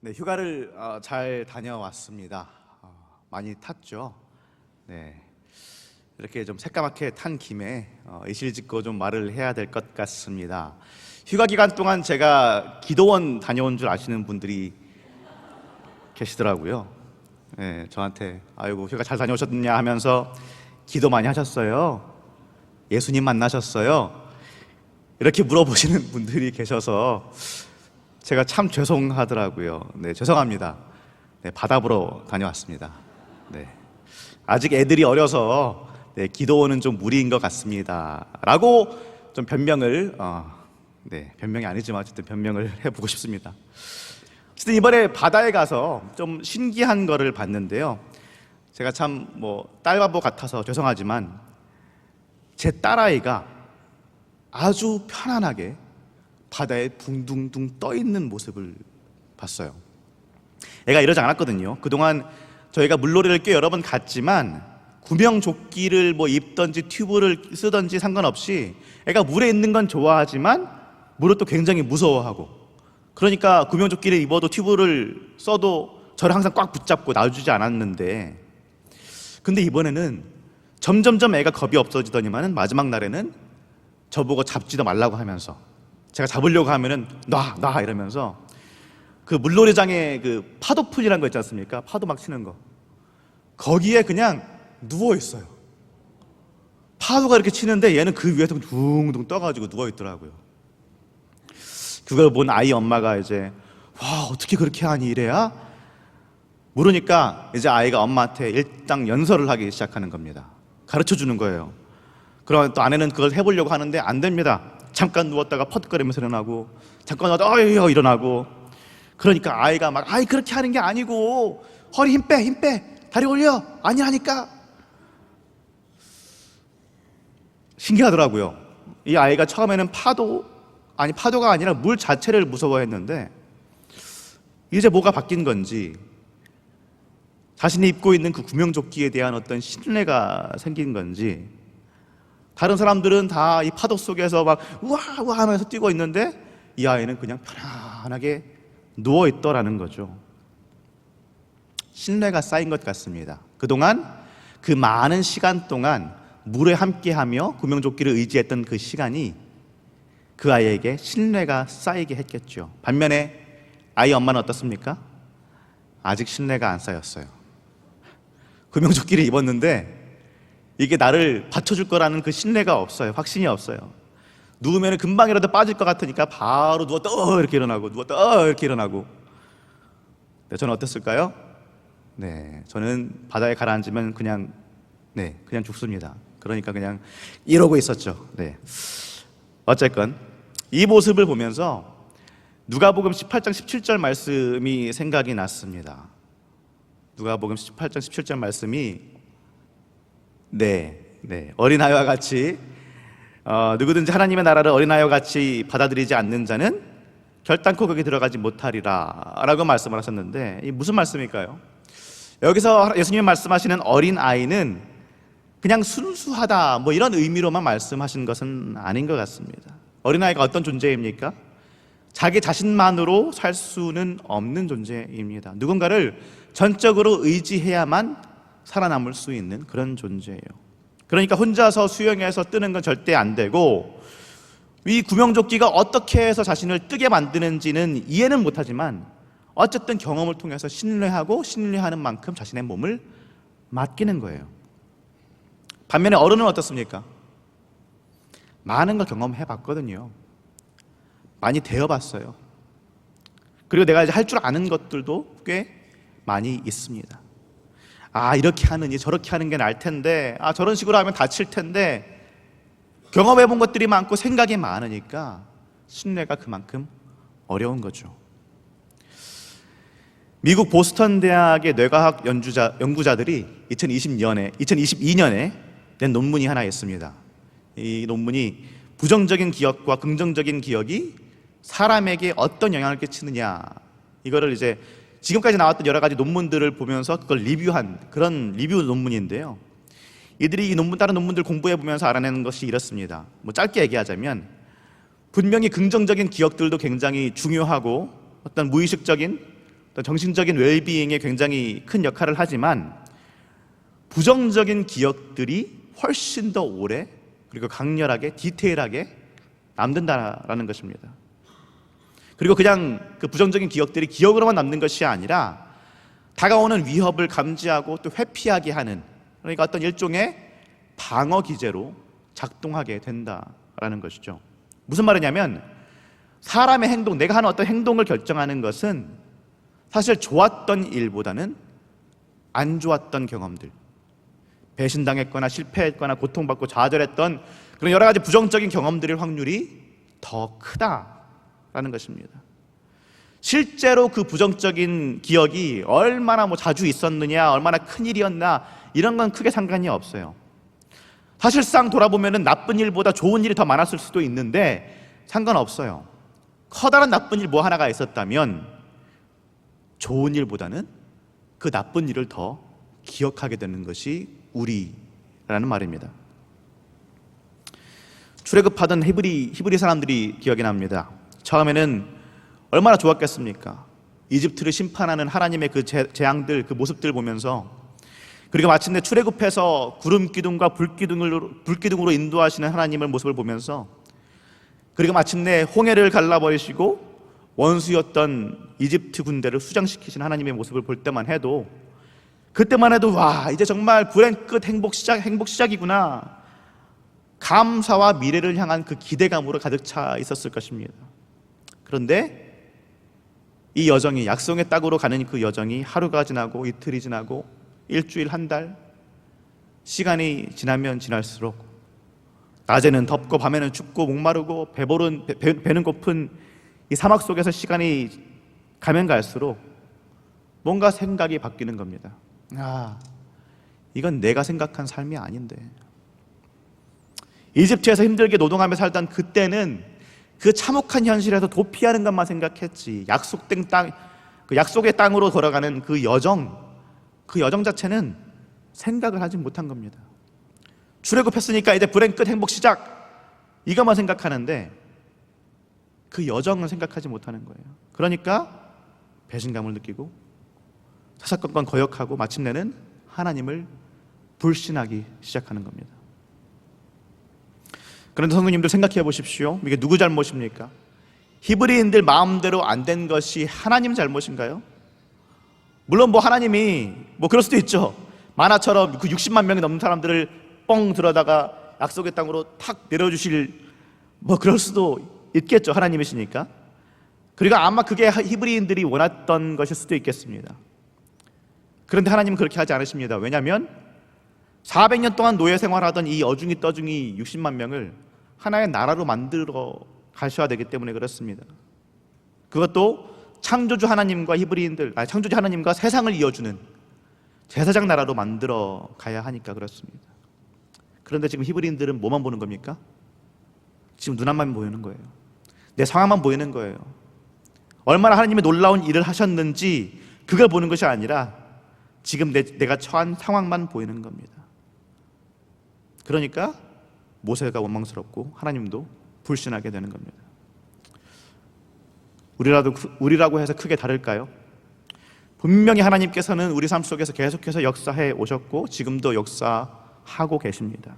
네, 휴가를 잘 다녀왔습니다. 많이 탔죠. 네, 이렇게 좀 새까맣게 탄 김에 이실직고 좀 말을 해야 될 것 같습니다. 휴가 기간 동안 제가 기도원 다녀온 줄 아시는 분들이 계시더라고요. 네, 저한테 아이고 휴가 잘 다녀오셨냐 하면서 기도 많이 하셨어요? 예수님 만나셨어요? 이렇게 물어보시는 분들이 계셔서 제가 참 죄송하더라고요. 네, 죄송합니다. 네, 바다 보러 다녀왔습니다. 네, 아직 애들이 어려서 네, 기도원은 좀 무리인 것 같습니다. 라고 좀 변명을, 변명이 아니지만 어쨌든 변명을 해보고 싶습니다. 어쨌든 이번에 바다에 가서 좀 신기한 거를 봤는데요. 제가 참 딸바보 같아서 죄송하지만 제 딸아이가 아주 편안하게 바다에 붕둥둥 떠 있는 모습을 봤어요. 애가 이러지 않았거든요. 그동안 저희가 물놀이를 꽤 여러 번 갔지만 구명조끼를 입던지 튜브를 쓰던지 상관없이 애가 물에 있는 건 좋아하지만 물을 또 굉장히 무서워하고, 그러니까 구명조끼를 입어도 튜브를 써도 저를 항상 꽉 붙잡고 놔주지 않았는데, 근데 이번에는 점점점 애가 겁이 없어지더니만은 마지막 날에는 저보고 잡지도 말라고 하면서, 제가 잡으려고 하면은 놔 이러면서 그 물놀이장에 그 파도풀이라는 거 있지 않습니까? 파도 막 치는 거, 거기에 그냥 누워 있어요. 파도가 이렇게 치는데 얘는 그 위에서 둥둥 떠가지고 누워 있더라고요. 그걸 본 아이 엄마가 이제 와, 어떻게 그렇게 하니 이래야? 물으니까 이제 아이가 엄마한테 일당 연설을 하기 시작하는 겁니다. 가르쳐 주는 거예요. 그러면 또 아내는 그걸 해보려고 하는데 안 됩니다. 잠깐 누웠다가 퍼득거리면서 일어나고, 잠깐 누웠다가 어이 일어나고. 그러니까 아이가 막 그렇게 하는 게 아니고 허리 힘 빼 다리 올려 아니라니까. 신기하더라고요. 이 아이가 처음에는 파도가 아니라 물 자체를 무서워했는데 이제 뭐가 바뀐 건지, 자신이 입고 있는 그 구명조끼에 대한 어떤 신뢰가 생긴 건지, 다른 사람들은 다 이 파도 속에서 막 우와 하면서 뛰고 있는데 이 아이는 그냥 편안하게 누워있더라는 거죠. 신뢰가 쌓인 것 같습니다. 그동안 그 많은 시간 동안 물에 함께하며 구명조끼를 의지했던 그 시간이 그 아이에게 신뢰가 쌓이게 했겠죠. 반면에 아이 엄마는 어떻습니까? 아직 신뢰가 안 쌓였어요. 구명조끼를 입었는데 이게 나를 받쳐줄 거라는 그 신뢰가 없어요. 확신이 없어요. 누우면 금방이라도 빠질 것 같으니까 바로 누웠다 이렇게 일어나고, 누웠다 이렇게 일어나고. 네, 저는 어땠을까요? 네, 저는 바다에 가라앉으면 그냥 죽습니다. 그러니까 그냥 이러고 있었죠. 네. 어쨌건 이 모습을 보면서 누가복음 18장 17절 말씀이 생각이 났습니다. 누가복음 18장 17절 말씀이 어린아이와 같이 누구든지 하나님의 나라를 어린아이와 같이 받아들이지 않는 자는 결단코 거기 들어가지 못하리라 라고 말씀을 하셨는데, 이 무슨 말씀일까요? 여기서 예수님이 말씀하시는 어린아이는 그냥 순수하다 이런 의미로만 말씀하신 것은 아닌 것 같습니다. 어린아이가 어떤 존재입니까? 자기 자신만으로 살 수는 없는 존재입니다. 누군가를 전적으로 의지해야만 살아남을 수 있는 그런 존재예요. 그러니까 혼자서 수영해서 뜨는 건 절대 안 되고, 이 구명조끼가 어떻게 해서 자신을 뜨게 만드는지는 이해는 못하지만 어쨌든 경험을 통해서 신뢰하는 만큼 자신의 몸을 맡기는 거예요. 반면에 어른은 어떻습니까? 많은 걸 경험해 봤거든요. 많이 되어봤어요. 그리고 내가 이제 할 줄 아는 것들도 꽤 많이 있습니다. 이렇게 하느니 저렇게 하는 게 나을 텐데, 저런 식으로 하면 다칠 텐데, 경험해 본 것들이 많고 생각이 많으니까 신뢰가 그만큼 어려운 거죠. 미국 보스턴 대학의 뇌과학 연구자들이 2022년에 낸 논문이 하나 있습니다. 이 논문이 부정적인 기억과 긍정적인 기억이 사람에게 어떤 영향을 끼치느냐, 이거를 이제 지금까지 나왔던 여러 가지 논문들을 보면서 그걸 리뷰한 그런 리뷰 논문인데요. 이들이 다른 논문들 공부해 보면서 알아내는 것이 이렇습니다. 짧게 얘기하자면, 분명히 긍정적인 기억들도 굉장히 중요하고 어떤 무의식적인 정신적인 웰비잉에 굉장히 큰 역할을 하지만 부정적인 기억들이 훨씬 더 오래 그리고 강렬하게 디테일하게 남는다라는 것입니다. 그리고 그냥 그 부정적인 기억들이 기억으로만 남는 것이 아니라 다가오는 위협을 감지하고 또 회피하게 하는, 그러니까 어떤 일종의 방어 기제로 작동하게 된다라는 것이죠. 무슨 말이냐면 사람의 행동, 내가 하는 어떤 행동을 결정하는 것은 사실 좋았던 일보다는 안 좋았던 경험들, 배신당했거나 실패했거나 고통받고 좌절했던 그런 여러 가지 부정적인 경험들일 확률이 더 크다라는 것입니다. 실제로 그 부정적인 기억이 얼마나 자주 있었느냐, 얼마나 큰 일이었나, 이런 건 크게 상관이 없어요. 사실상 돌아보면 나쁜 일보다 좋은 일이 더 많았을 수도 있는데 상관없어요. 커다란 나쁜 일 뭐 하나가 있었다면 좋은 일보다는 그 나쁜 일을 더 기억하게 되는 것이 우리라는 말입니다. 출애굽하던 히브리 사람들이 기억이 납니다. 처음에는 얼마나 좋았겠습니까? 이집트를 심판하는 하나님의 그 재앙들, 그 모습들 보면서, 그리고 마침내 출애굽해서 구름 기둥과 불기둥으로 인도하시는 하나님의 모습을 보면서, 그리고 마침내 홍해를 갈라버리시고 원수였던 이집트 군대를 수장시키신 하나님의 모습을 볼 때만 해도, 그때만 해도 와, 이제 정말 불행 끝 행복 시작이구나, 감사와 미래를 향한 그 기대감으로 가득 차 있었을 것입니다. 그런데 이 여정이, 약속의 땅으로 가는 그 여정이 하루가 지나고 이틀이 지나고 일주일, 한 달, 시간이 지나면 지날수록 낮에는 덥고 밤에는 춥고 목마르고 배는 고픈 이 사막 속에서 시간이 가면 갈수록 뭔가 생각이 바뀌는 겁니다. 이건 내가 생각한 삶이 아닌데. 이집트에서 힘들게 노동하며 살던 그때는 그 참혹한 현실에서 도피하는 것만 생각했지, 약속된 땅, 그 약속의 땅으로 걸어가는 그 여정 자체는 생각을 하지 못한 겁니다. 출애굽했으니까 이제 불행 끝 행복 시작, 이것만 생각하는데 그 여정을 생각하지 못하는 거예요. 그러니까 배신감을 느끼고 사사건건 거역하고 마침내는 하나님을 불신하기 시작하는 겁니다. 그런데 성도님들 생각해 보십시오. 이게 누구 잘못입니까? 히브리인들 마음대로 안 된 것이 하나님 잘못인가요? 물론 하나님이 그럴 수도 있죠. 만화처럼 그 60만 명이 넘는 사람들을 뻥 들어다가 약속의 땅으로 탁 내려주실, 그럴 수도 있겠죠. 하나님이시니까. 그리고 아마 그게 히브리인들이 원했던 것일 수도 있겠습니다. 그런데 하나님은 그렇게 하지 않으십니다. 왜냐하면 400년 동안 노예 생활하던 이 어중이 떠중이 60만 명을 하나의 나라로 만들어 가셔야 되기 때문에 그렇습니다. 그것도 창조주 하나님과 창조주 하나님과 세상을 이어주는 제사장 나라로 만들어 가야 하니까 그렇습니다. 그런데 지금 히브리인들은 뭐만 보는 겁니까? 지금 눈앞만 보이는 거예요. 내 상황만 보이는 거예요. 얼마나 하나님이 놀라운 일을 하셨는지 그걸 보는 것이 아니라 지금 내가 처한 상황만 보이는 겁니다. 그러니까 모세가 원망스럽고 하나님도 불신하게 되는 겁니다. 우리라고 해서 크게 다를까요? 분명히 하나님께서는 우리 삶 속에서 계속해서 역사해 오셨고 지금도 역사하고 계십니다.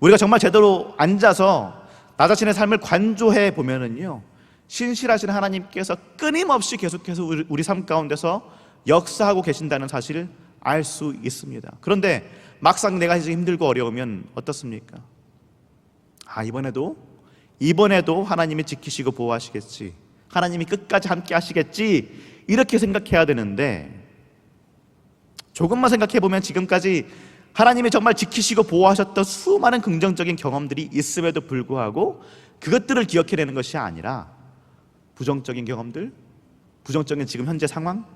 우리가 정말 제대로 앉아서 나 자신의 삶을 관조해 보면은요, 신실하신 하나님께서 끊임없이 계속해서 우리 삶 가운데서 역사하고 계신다는 사실을 알 수 있습니다. 그런데 막상 내가 이제 힘들고 어려우면 어떻습니까? 이번에도 하나님이 지키시고 보호하시겠지, 하나님이 끝까지 함께 하시겠지, 이렇게 생각해야 되는데, 조금만 생각해 보면 지금까지 하나님이 정말 지키시고 보호하셨던 수많은 긍정적인 경험들이 있음에도 불구하고 그것들을 기억해내는 것이 아니라 부정적인 경험들, 부정적인 지금 현재 상황,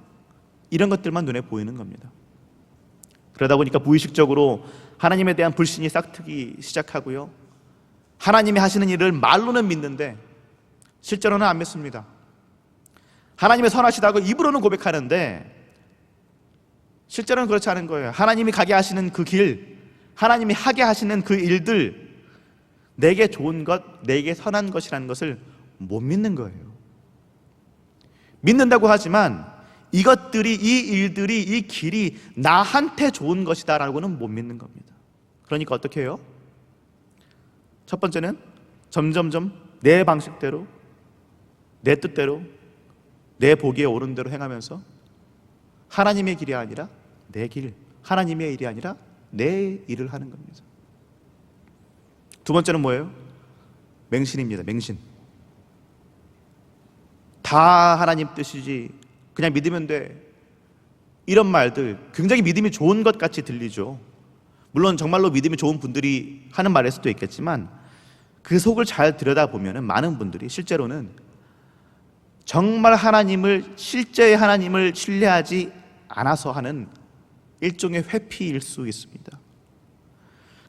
이런 것들만 눈에 보이는 겁니다. 그러다 보니까 무의식적으로 하나님에 대한 불신이 싹트기 시작하고요, 하나님이 하시는 일을 말로는 믿는데 실제로는 안 믿습니다. 하나님의 선하시다고 입으로는 고백하는데 실제로는 그렇지 않은 거예요. 하나님이 가게 하시는 그 길, 하나님이 하게 하시는 그 일들, 내게 좋은 것, 내게 선한 것이라는 것을 못 믿는 거예요. 믿는다고 하지만 이것들이, 이 일들이, 이 길이 나한테 좋은 것이다 라고는 못 믿는 겁니다. 그러니까 어떻게 해요? 첫 번째는 점점점 내 방식대로, 내 뜻대로, 내 보기에 옳은 대로 행하면서 하나님의 길이 아니라 내 길, 하나님의 일이 아니라 내 일을 하는 겁니다. 두 번째는 뭐예요? 맹신입니다. 맹신. 다 하나님 뜻이지, 그냥 믿으면 돼, 이런 말들 굉장히 믿음이 좋은 것 같이 들리죠. 물론 정말로 믿음이 좋은 분들이 하는 말일 수도 있겠지만 그 속을 잘 들여다보면 많은 분들이 실제로는 정말 실제의 하나님을 신뢰하지 않아서 하는 일종의 회피일 수 있습니다.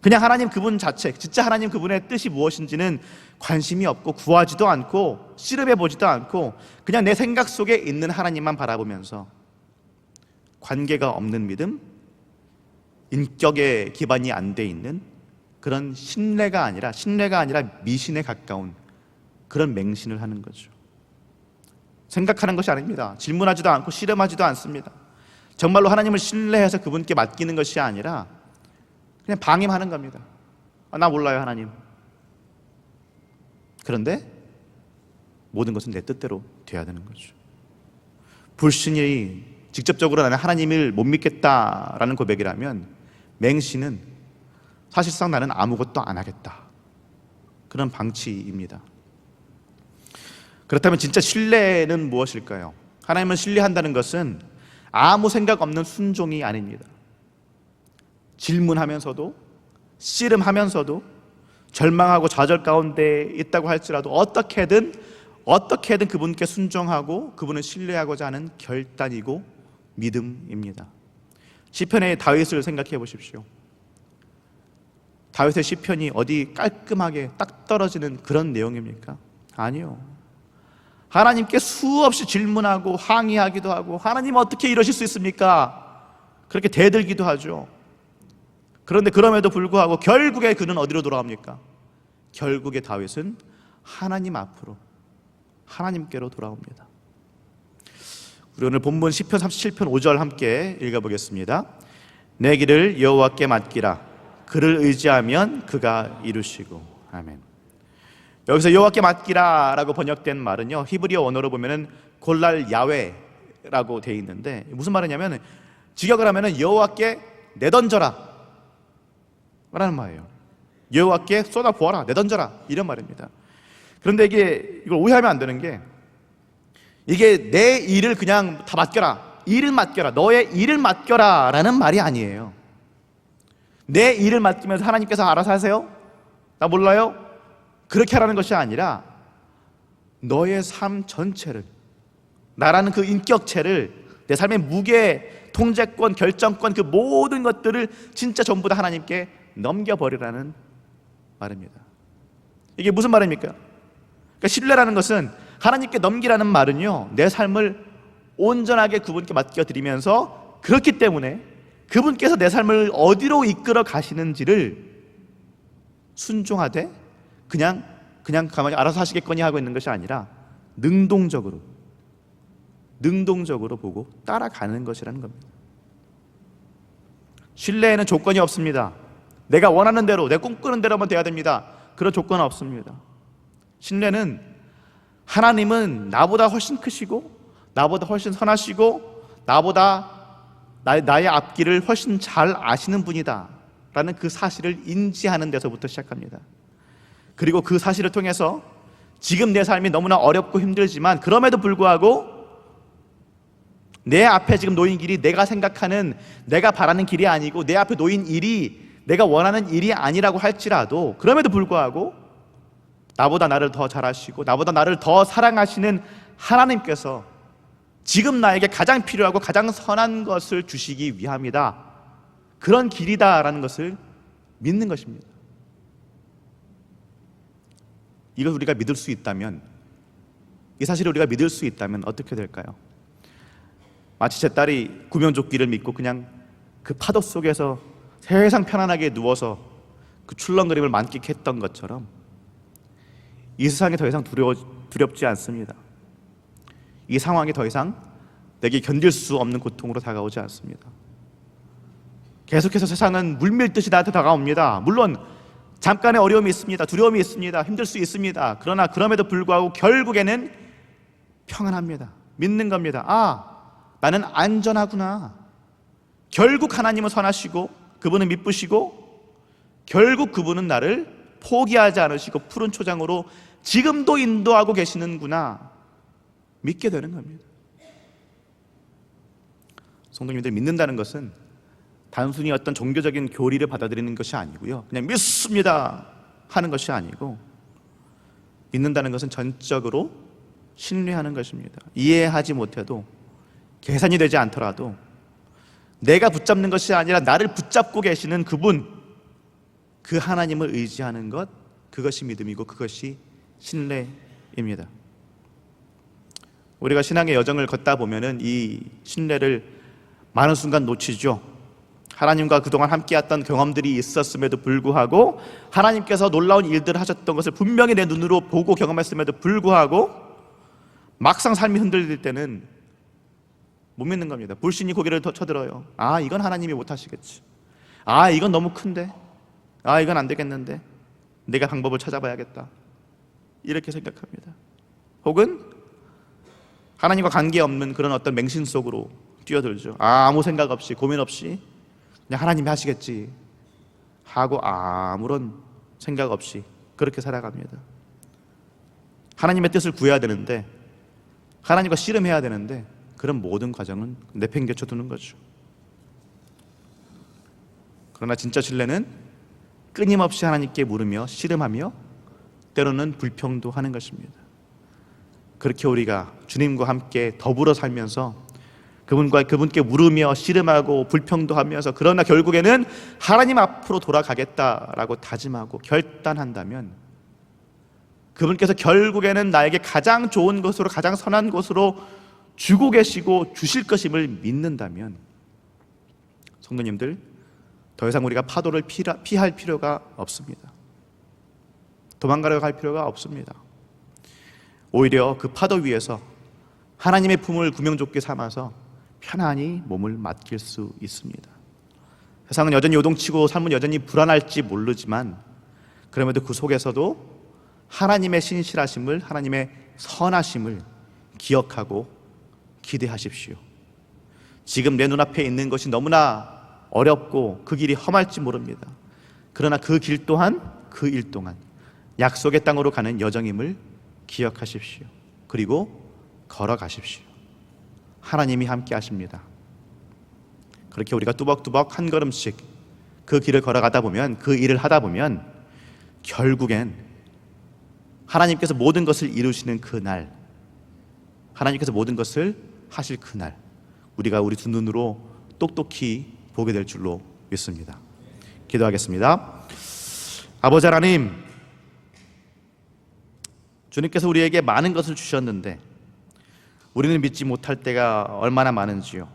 그냥 하나님 그분 자체, 진짜 하나님 그분의 뜻이 무엇인지는 관심이 없고 구하지도 않고 씨름해 보지도 않고 그냥 내 생각 속에 있는 하나님만 바라보면서 관계가 없는 믿음, 인격에 기반이 안 돼 있는 그런 신뢰가 아니라 미신에 가까운 그런 맹신을 하는 거죠. 생각하는 것이 아닙니다. 질문하지도 않고 씨름하지도 않습니다. 정말로 하나님을 신뢰해서 그분께 맡기는 것이 아니라 그냥 방임하는 겁니다. 나 몰라요, 하나님. 그런데 모든 것은 내 뜻대로 돼야 되는 거죠. 불신이 직접적으로 나는 하나님을 못 믿겠다라는 고백이라면, 맹신은 사실상 나는 아무것도 안 하겠다, 그런 방치입니다. 그렇다면 진짜 신뢰는 무엇일까요? 하나님을 신뢰한다는 것은 아무 생각 없는 순종이 아닙니다. 질문하면서도, 씨름하면서도, 절망하고 좌절 가운데 있다고 할지라도 어떻게든 그분께 순종하고 그분을 신뢰하고자 하는 결단이고 믿음입니다. 시편의 다윗을 생각해 보십시오. 다윗의 시편이 어디 깔끔하게 딱 떨어지는 그런 내용입니까? 아니요. 하나님께 수없이 질문하고 항의하기도 하고, 하나님 어떻게 이러실 수 있습니까? 그렇게 대들기도 하죠. 그런데 그럼에도 불구하고 결국에 그는 어디로 돌아옵니까? 결국에 다윗은 하나님 앞으로, 하나님께로 돌아옵니다. 우리 오늘 본문 시편 37편 5절 함께 읽어보겠습니다. 내 길을 여호와께 맡기라. 그를 의지하면 그가 이루시고. 아멘. 여기서 여호와께 맡기라 라고 번역된 말은요, 히브리어 원어로 보면은 골랄 야훼라고 되어 있는데, 무슨 말이냐면 직역을 하면은 여호와께 내던져라 라는 말이에요. 여호와께 쏟아부어라, 내던져라, 이런 말입니다. 그런데 이걸 오해하면 안 되는 게, 이게 내 일을 그냥 다 맡겨라, 일을 맡겨라, 너의 일을 맡겨라 라는 말이 아니에요. 내 일을 맡기면서 하나님께서 알아서 하세요, 나 몰라요, 그렇게 하라는 것이 아니라 너의 삶 전체를, 나라는 그 인격체를, 내 삶의 무게, 통제권, 결정권, 그 모든 것들을 진짜 전부 다 하나님께 넘겨버리라는 말입니다. 이게 무슨 말입니까? 그러니까 신뢰라는 것은, 하나님께 넘기라는 말은요, 내 삶을 온전하게 그분께 맡겨드리면서, 그렇기 때문에 그분께서 내 삶을 어디로 이끌어 가시는지를 순종하되 그냥 가만히 알아서 하시겠거니 하고 있는 것이 아니라 능동적으로 보고 따라가는 것이라는 겁니다. 신뢰에는 조건이 없습니다. 내가 원하는 대로, 내 꿈꾸는 대로만 돼야 됩니다, 그런 조건은 없습니다. 신뢰는 하나님은 나보다 훨씬 크시고, 나보다 훨씬 선하시고, 나보다 나의 앞길을 훨씬 잘 아시는 분이다 라는 그 사실을 인지하는 데서부터 시작합니다. 그리고 그 사실을 통해서 지금 내 삶이 너무나 어렵고 힘들지만, 그럼에도 불구하고 내 앞에 지금 놓인 길이 내가 생각하는, 내가 바라는 길이 아니고, 내 앞에 놓인 일이 내가 원하는 일이 아니라고 할지라도, 그럼에도 불구하고 나보다 나를 더 잘 아시고 나보다 나를 더 사랑하시는 하나님께서 지금 나에게 가장 필요하고 가장 선한 것을 주시기 위함이다, 그런 길이다라는 것을 믿는 것입니다. 이걸 우리가 믿을 수 있다면, 이 사실을 우리가 믿을 수 있다면 어떻게 될까요? 마치 제 딸이 구명조끼를 믿고 그냥 그 파도 속에서 세상 편안하게 누워서 그 출렁거림을 만끽했던 것처럼, 이 세상이 더 이상 두렵지 않습니다. 이 상황이 더 이상 내게 견딜 수 없는 고통으로 다가오지 않습니다. 계속해서 세상은 물밀듯이 나한테 다가옵니다. 물론 잠깐의 어려움이 있습니다. 두려움이 있습니다. 힘들 수 있습니다. 그러나 그럼에도 불구하고 결국에는 평안합니다. 믿는 겁니다. 나는 안전하구나. 결국 하나님은 선하시고 그분은 미쁘시고 결국 그분은 나를 포기하지 않으시고 푸른 초장으로 지금도 인도하고 계시는구나 믿게 되는 겁니다. 성도님들, 믿는다는 것은 단순히 어떤 종교적인 교리를 받아들이는 것이 아니고요, 그냥 믿습니다 하는 것이 아니고, 믿는다는 것은 전적으로 신뢰하는 것입니다. 이해하지 못해도, 계산이 되지 않더라도 내가 붙잡는 것이 아니라 나를 붙잡고 계시는 그분, 그 하나님을 의지하는 것, 그것이 믿음이고 그것이 신뢰입니다. 우리가 신앙의 여정을 걷다 보면은 이 신뢰를 많은 순간 놓치죠. 하나님과 그동안 함께했던 경험들이 있었음에도 불구하고, 하나님께서 놀라운 일들을 하셨던 것을 분명히 내 눈으로 보고 경험했음에도 불구하고 막상 삶이 흔들릴 때는 못 믿는 겁니다. 불신이 고개를 쳐들어요. 이건 하나님이 못하시겠지. 이건 너무 큰데. 이건 안 되겠는데. 내가 방법을 찾아봐야겠다. 이렇게 생각합니다. 혹은 하나님과 관계없는 그런 어떤 맹신 속으로 뛰어들죠. 아무 생각 없이, 고민 없이 그냥 하나님이 하시겠지 하고 아무런 생각 없이 그렇게 살아갑니다. 하나님의 뜻을 구해야 되는데, 하나님과 씨름해야 되는데, 그런 모든 과정은 내팽개쳐 두는 거죠. 그러나 진짜 신뢰는 끊임없이 하나님께 물으며 씨름하며 때로는 불평도 하는 것입니다. 그렇게 우리가 주님과 함께 더불어 살면서 그분께 물으며 씨름하고 불평도 하면서, 그러나 결국에는 하나님 앞으로 돌아가겠다라고 다짐하고 결단한다면, 그분께서 결국에는 나에게 가장 좋은 것으로, 가장 선한 것으로 주고 계시고 주실 것임을 믿는다면, 성도님들, 더 이상 우리가 파도를 피할 필요가 없습니다. 도망가려고 할 필요가 없습니다. 오히려 그 파도 위에서 하나님의 품을 구명조끼 삼아서 편안히 몸을 맡길 수 있습니다. 세상은 여전히 요동치고 삶은 여전히 불안할지 모르지만, 그럼에도 그 속에서도 하나님의 신실하심을, 하나님의 선하심을 기억하고 기대하십시오. 지금 내 눈앞에 있는 것이 너무나 어렵고 그 길이 험할지 모릅니다. 그러나 그 길 또한, 그 일 동안 약속의 땅으로 가는 여정임을 기억하십시오. 그리고 걸어가십시오. 하나님이 함께 하십니다. 그렇게 우리가 뚜벅뚜벅 한 걸음씩 그 길을 걸어가다 보면, 그 일을 하다 보면 결국엔 하나님께서 모든 것을 이루시는 그날, 하나님께서 모든 것을 하실 그날, 우리가 우리 두 눈으로 똑똑히 보게 될 줄로 믿습니다. 기도하겠습니다. 아버지 하나님, 주님께서 우리에게 많은 것을 주셨는데 우리는 믿지 못할 때가 얼마나 많은지요.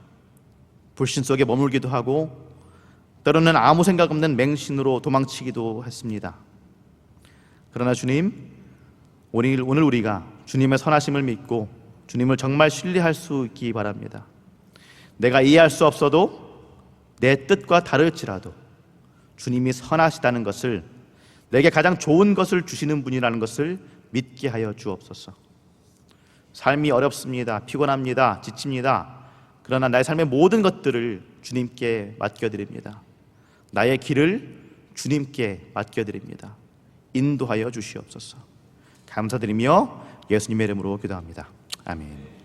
불신 속에 머물기도 하고 때로는 아무 생각 없는 맹신으로 도망치기도 했습니다. 그러나 주님, 오늘 우리가 주님의 선하심을 믿고 주님을 정말 신뢰할 수 있기 바랍니다. 내가 이해할 수 없어도, 내 뜻과 다를지라도 주님이 선하시다는 것을, 내게 가장 좋은 것을 주시는 분이라는 것을 믿게 하여 주옵소서. 삶이 어렵습니다. 피곤합니다. 지칩니다. 그러나 나의 삶의 모든 것들을 주님께 맡겨드립니다. 나의 길을 주님께 맡겨드립니다. 인도하여 주시옵소서. 감사드리며 예수님의 이름으로 기도합니다. 아멘.